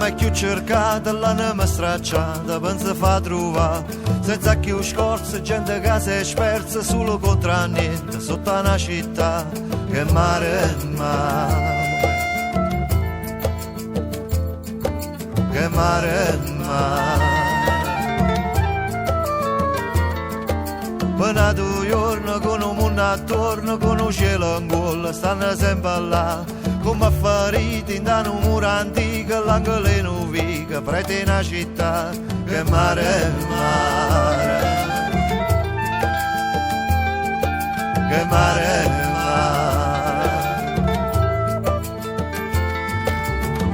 mai più cercata, l'anima stracciata, pensa fa trovare, senza più scorse, gente che si è spersa, solo contro niente, sotto una città, che mare è mare, che mare è mare. Venato giorno con un mondo attorno, con un cielo in gola, stanno sempre là, come feriti in un muro antico, l'angolino vica, prete in una città, che mare è mare, che mare è mare.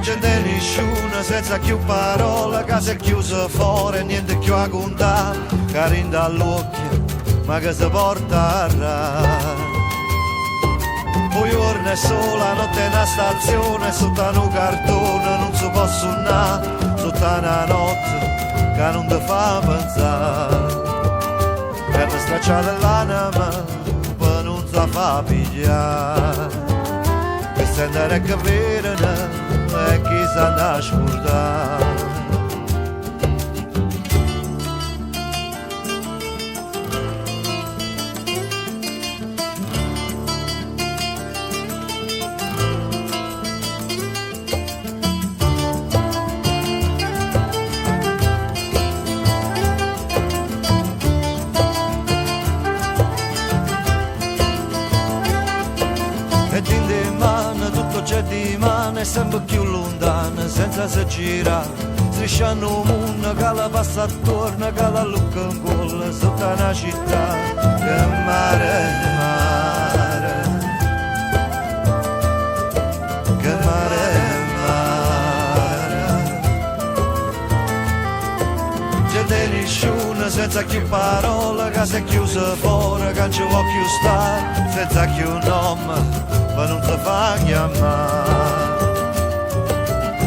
Gente nessuno, senza più parole, casa è chiusa fuori, niente più a contare, carin dall'occhio, ma che si porta a ra. Un giorno è sola, notte è una stazione, sotto un cartone non si può suonare, sotto una notte che non ti fa pensare. E mi stracciata l'anima, poi non si fa pigliare, che sentire che vede e chi sa da scordare. Di mano è sempre più lontana, senza si gira, strisciando un mondo che la passa attorno, che la lucca in gola, sotto una città, che mare è mare, che mare è mare. Gente nessuno, senza più parole, che si è chiusa fuori, che non ci può più stare, senza più nome, ma non si fa chiamare.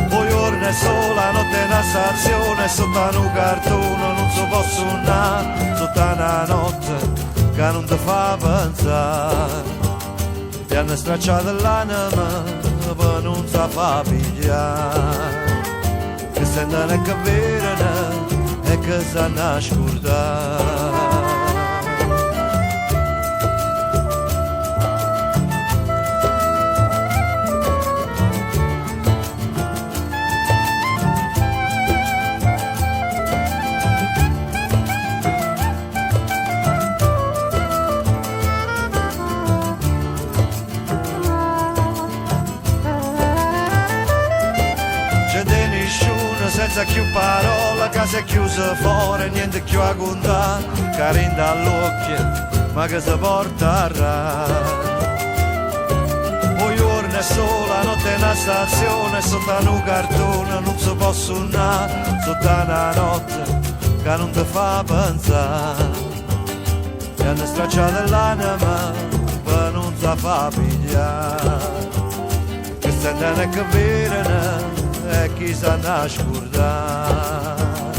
Un giorno è sola, notte è una stazione, sotto un cartone non si può suonare, sotto una notte che non ti fa pensare. Ti hanno stracciato l'anima, ma non si fa pigliare, che sentono e che vedono e che sanno scordare. Senza più parole, casa è chiusa fuori, niente più a contare, carin dall'occhio, ma che si porta a ra. Un giorno è sola, notte è una stazione, sotto un cartone non si può suonare, sotto una notte che non ti fa pensare. Ti hanno stracciato l'anima, ma non si fa pigliare, che sentono e che vedono e chi sa scordare.